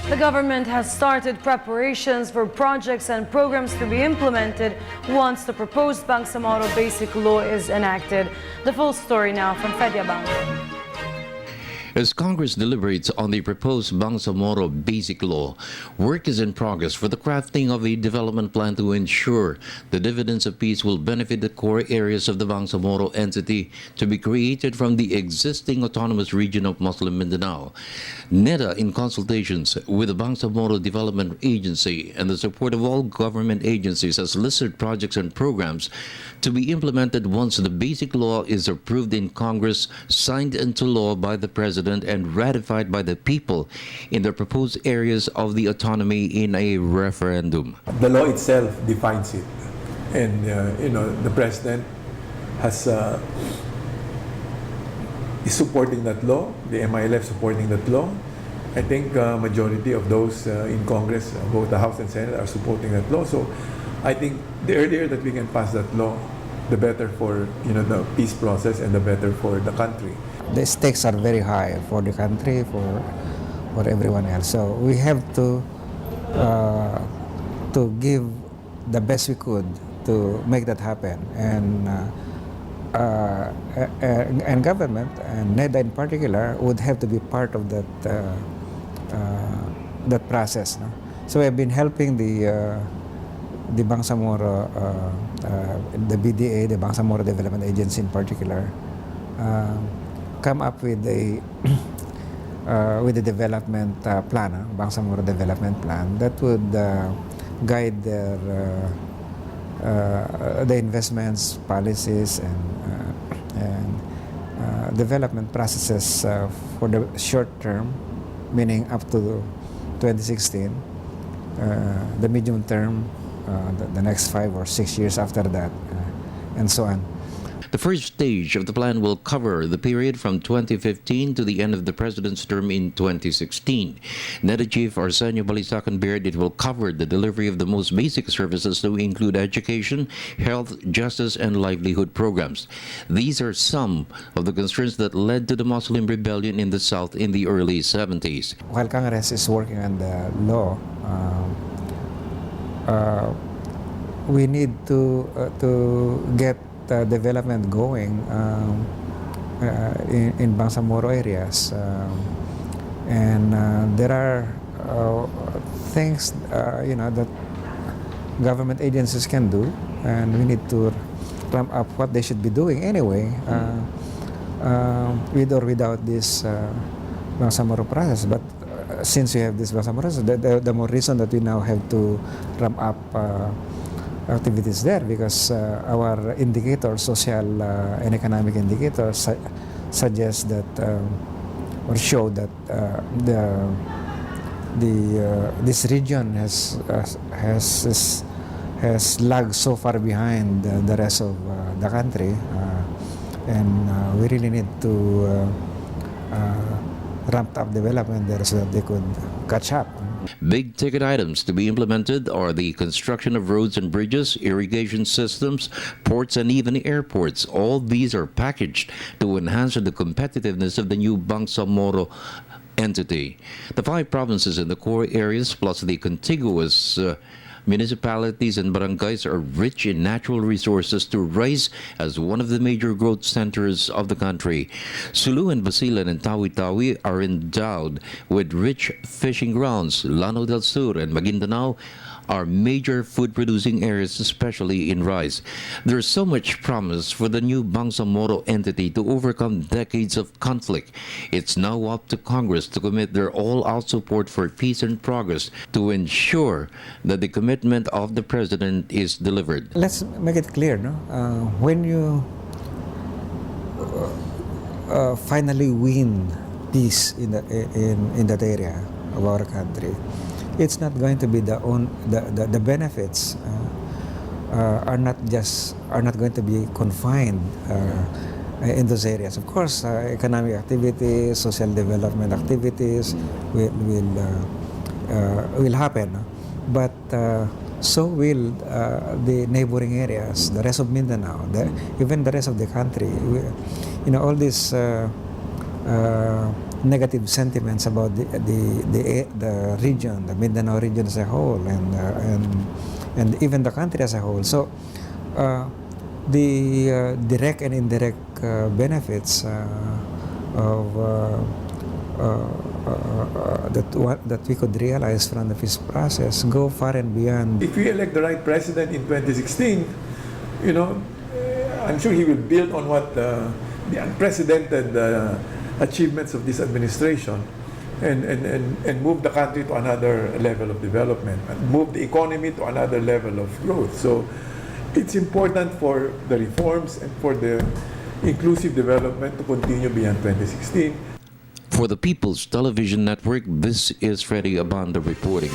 The government has started preparations for projects and programs to be implemented once the proposed Bangsamoro Basic Law is enacted. The full story now from Freddie Abando. As Congress deliberates on the proposed Bangsamoro Basic Law, work is in progress for the crafting of a development plan to ensure the dividends of peace will benefit the core areas of the Bangsamoro entity to be created from the existing autonomous region of Muslim Mindanao. NEDA, in consultations with the Bangsamoro Development Agency and the support of all government agencies, has listed projects and programs to be implemented once the Basic Law is approved in Congress, signed into law by the President, and ratified by the people in the proposed areas of the autonomy in a referendum. The law itself defines it, and the President has is supporting that law. The MILF supporting that law. I think majority of those in Congress, both the House and Senate, are supporting that law. So I think the earlier that we can pass that law, the better for the peace process and the better for the country. The stakes are very high for the country, for everyone else. So we have to give the best we could to make that happen. And government, and NEDA in particular, would have to be part of that process. No? So we have been helping the Bangsamoro, the BDA, the Bangsamoro Development Agency in particular, come up with a development plan, Bangsamoro Development Plan, that would guide the investments, policies, and development processes for the short term, meaning up to 2016, the medium term, the next 5 or 6 years after that, and so on. The first stage of the plan will cover the period from 2015 to the end of the President's term in 2016. NEDA Chief Arsenio Balisacan Baird, it will cover the delivery of the most basic services to include education, health, justice, and livelihood programs. These are some of the concerns that led to the Muslim rebellion in the South in the early 70s. While Congress is working on the law, we need to get development going in Bangsamoro areas, and there are things that government agencies can do, and we need to ramp up what they should be doing anyway, with or without this Bangsamoro process. But since we have this Bangsamoro process, the more reason that we now have to ramp up activities there, because our indicators, social and economic indicators, suggest that or show that this region has lagged so far behind the rest of the country, and we really need to ramp up development there so that they could catch up. Big ticket items to be implemented are the construction of roads and bridges, irrigation systems, ports, and even airports. All these are packaged to enhance the competitiveness of the new Bangsamoro entity. The 5 provinces in the core areas plus the contiguous municipalities and barangays are rich in natural resources to rise as one of the major growth centers of the country. Sulu and Basilan and Tawi-Tawi are endowed with rich fishing grounds. Lanao del Sur and Maguindanao are major food-producing areas, especially in rice. There's so much promise for the new Bangsamoro entity to overcome decades of conflict. It's now up to Congress to commit their all-out support for peace and progress to ensure that the commitment of the President is delivered. Let's make it clear, no? When you finally win peace in that area of our country, it's not going to be the benefits are not going to be confined in those areas. Of course, economic activities, social development activities will happen, but so will the neighboring areas, the rest of Mindanao, even the rest of the country. All these negative sentiments about the region, the Mindanao region as a whole, and even the country as a whole. So the direct and indirect benefits that we could realize from the peace process go far and beyond. If we elect the right president in 2016, you know, I'm sure he will build on what the unprecedented achievements of this administration and move the country to another level of development, and move the economy to another level of growth. So it's important for the reforms and for the inclusive development to continue beyond 2016. For the People's Television Network, this is Freddie Abando reporting.